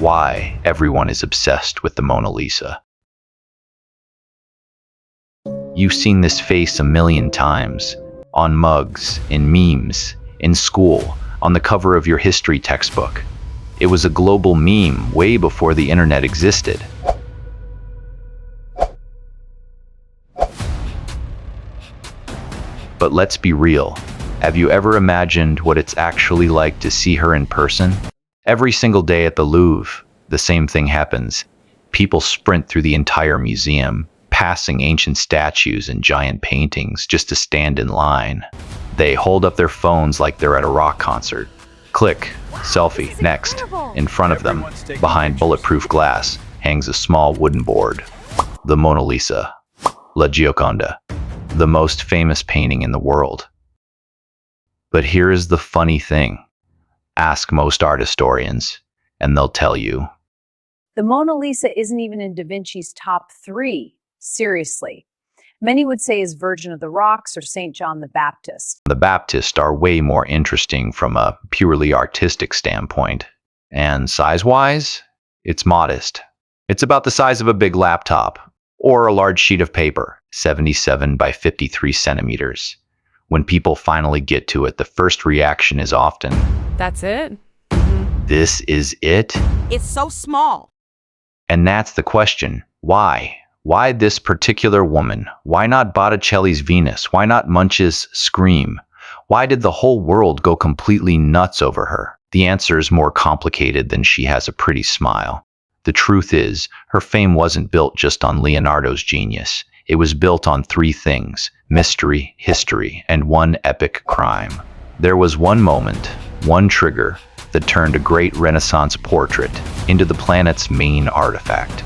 Why everyone is obsessed with the Mona Lisa. You've seen this face a million times, on mugs, in memes, in school, on the cover of your history textbook. It was a global meme way before the internet existed. But let's be real. Have you ever imagined what it's actually like to see her in person? Every single day at the Louvre, the same thing happens. People sprint through the entire museum, passing ancient statues and giant paintings just to stand in line. They hold up their phones like they're at a rock concert. Click, selfie, next. In front of them, behind bulletproof glass, hangs a small wooden board. The Mona Lisa, La Gioconda, the most famous painting in the world. But here is the funny thing. Ask most art historians, and they'll tell you. The Mona Lisa isn't even in Da Vinci's top 3. Seriously. Many would say his Virgin of the Rocks or St. John the Baptist. The Baptists are way more interesting from a purely artistic standpoint. And size-wise, it's modest. It's about the size of a big laptop, or a large sheet of paper, 77 by 53 centimeters. When people finally get to it, the first reaction is often, "That's it? This is it?" It's so small." And that's the question. Why? Why this particular woman? Why not Botticelli's Venus? Why not Munch's Scream? Why did the whole world go completely nuts over her? The answer is more complicated than she has a pretty smile. The truth is, her fame wasn't built just on Leonardo's genius. It was built on 3 things: mystery, history, and one epic crime. There was one moment, one trigger, that turned a great Renaissance portrait into the planet's main artifact.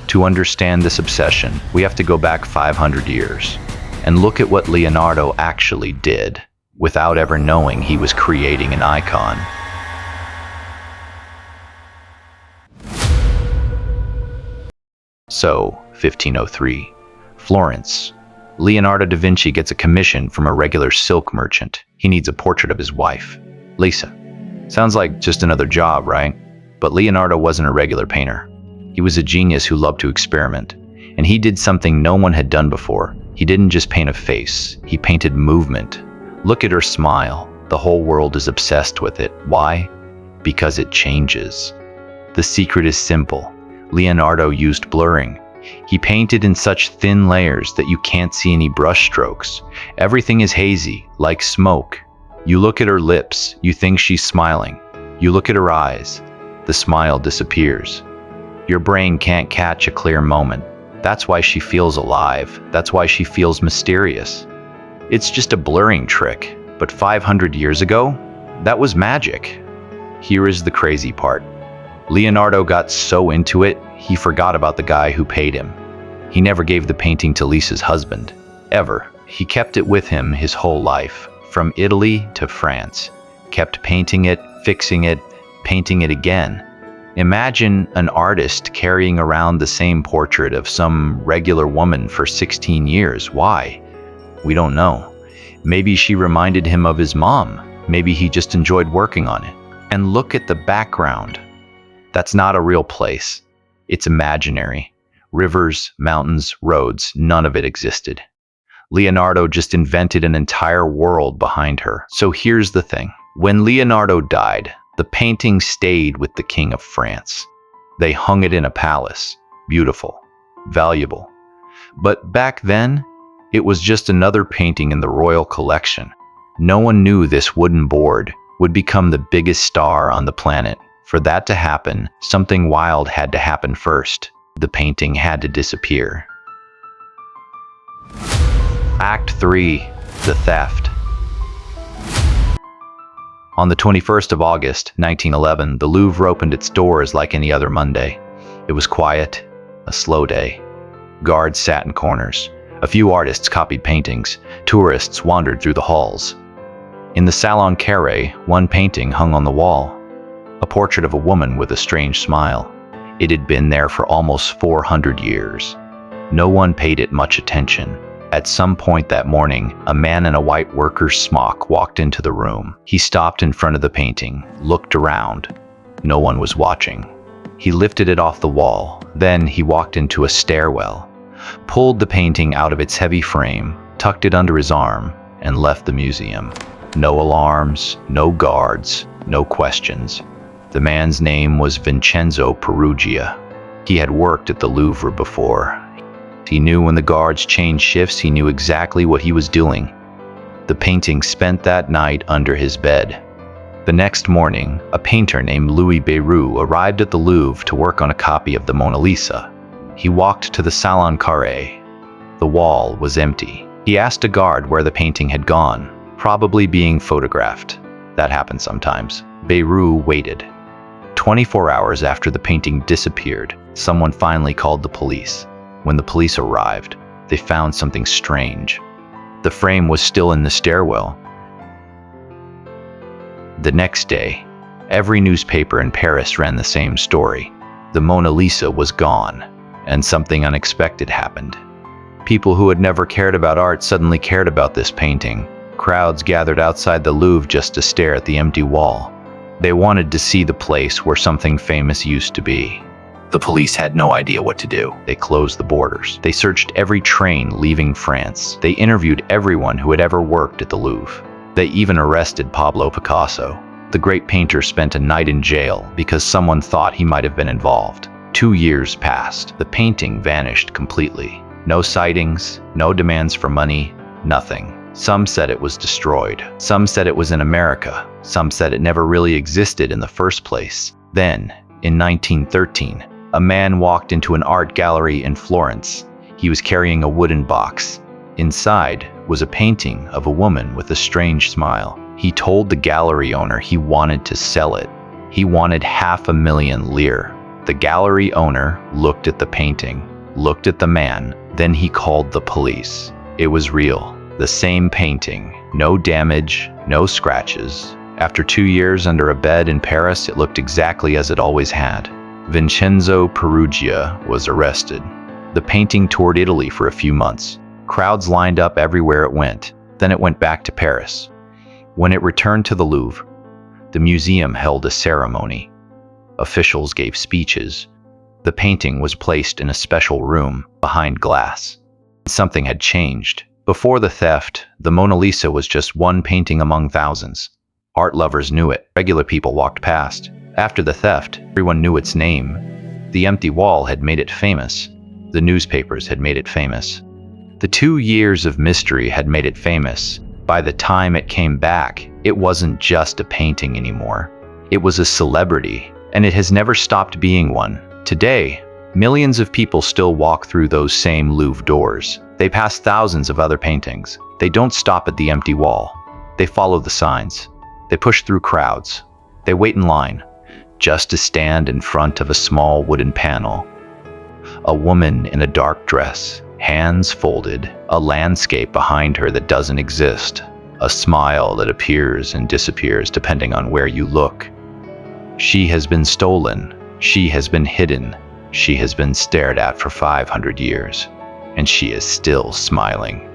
To understand this obsession, we have to go back 500 years and look at what Leonardo actually did without ever knowing he was creating an icon. So, 1503, Florence. Leonardo da Vinci gets a commission from a regular silk merchant. He needs a portrait of his wife, Lisa. Sounds like just another job, right? But Leonardo wasn't a regular painter. He was a genius who loved to experiment, and he did something no one had done before. He didn't just paint a face, he painted movement. Look at her smile. The whole world is obsessed with it. Why? Because it changes. The secret is simple. Leonardo used blurring. He painted in such thin layers that you can't see any brush strokes. Everything is hazy, like smoke. You look at her lips, you think she's smiling. You look at her eyes, the smile disappears. Your brain can't catch a clear moment. That's why she feels alive. That's why she feels mysterious. It's just a blurring trick. But 500 years ago, that was magic. Here is the crazy part. Leonardo got so into it, he forgot about the guy who paid him. He never gave the painting to Lisa's husband, ever. He kept it with him his whole life, from Italy to France. Kept painting it, fixing it, painting it again. Imagine an artist carrying around the same portrait of some regular woman for 16 years. Why? We don't know. Maybe she reminded him of his mom. Maybe he just enjoyed working on it. And look at the background. That's not a real place. It's imaginary. Rivers, mountains, roads, none of it existed. Leonardo just invented an entire world behind her. So here's the thing. When Leonardo died, the painting stayed with the King of France. They hung it in a palace. Beautiful, valuable. But back then, it was just another painting in the royal collection. No one knew this wooden board would become the biggest star on the planet. For that to happen, something wild had to happen first. The painting had to disappear. Act 3, the theft. On the 21st of August, 1911, the Louvre opened its doors like any other Monday. It was quiet, a slow day. Guards sat in corners. A few artists copied paintings. Tourists wandered through the halls. In the Salon Carré, one painting hung on the wall. A portrait of a woman with a strange smile. It had been there for almost 400 years. No one paid it much attention. At some point that morning, a man in a white worker's smock walked into the room. He stopped in front of the painting, looked around. No one was watching. He lifted it off the wall. Then he walked into a stairwell, pulled the painting out of its heavy frame, tucked it under his arm, and left the museum. No alarms, no guards, no questions. The man's name was Vincenzo Peruggia. He had worked at the Louvre before. He knew when the guards changed shifts, he knew exactly what he was doing. The painting spent that night under his bed. The next morning, a painter named Louis Beyrou arrived at the Louvre to work on a copy of the Mona Lisa. He walked to the Salon Carré. The wall was empty. He asked a guard where the painting had gone, probably being photographed. That happens sometimes. Beyrou waited. 24 hours after the painting disappeared, someone finally called the police. When the police arrived, they found something strange. The frame was still in the stairwell. The next day, every newspaper in Paris ran the same story. The Mona Lisa was gone, and something unexpected happened. People who had never cared about art suddenly cared about this painting. Crowds gathered outside the Louvre just to stare at the empty wall. They wanted to see the place where something famous used to be. The police had no idea what to do. They closed the borders. They searched every train leaving France. They interviewed everyone who had ever worked at the Louvre. They even arrested Pablo Picasso. The great painter spent a night in jail because someone thought he might have been involved. 2 years passed. The painting vanished completely. No sightings, no demands for money, nothing. Some said it was destroyed. Some said it was in America. Some said it never really existed in the first place. Then, in 1913, a man walked into an art gallery in Florence. He was carrying a wooden box. Inside was a painting of a woman with a strange smile. He told the gallery owner he wanted to sell it. He wanted 500,000 lire. The gallery owner looked at the painting, looked at the man, then he called the police. It was real. The same painting. No damage, no scratches. After 2 years under a bed in Paris, it looked exactly as it always had. Vincenzo Peruggia was arrested. The painting toured Italy for a few months. Crowds lined up everywhere it went. Then it went back to Paris. When it returned to the Louvre, the museum held a ceremony. Officials gave speeches. The painting was placed in a special room behind glass. Something had changed. Before the theft, the Mona Lisa was just one painting among thousands. Art lovers knew it. Regular people walked past. After the theft, everyone knew its name. The empty wall had made it famous. The newspapers had made it famous. The 2 years of mystery had made it famous. By the time it came back, it wasn't just a painting anymore. It was a celebrity, and it has never stopped being one. Today, millions of people still walk through those same Louvre doors. They pass thousands of other paintings. They don't stop at the empty wall. They follow the signs. They push through crowds. They wait in line, just to stand in front of a small wooden panel. A woman in a dark dress, hands folded, a landscape behind her that doesn't exist, a smile that appears and disappears depending on where you look. She has been stolen. She has been hidden. She has been stared at for 500 years, and she is still smiling.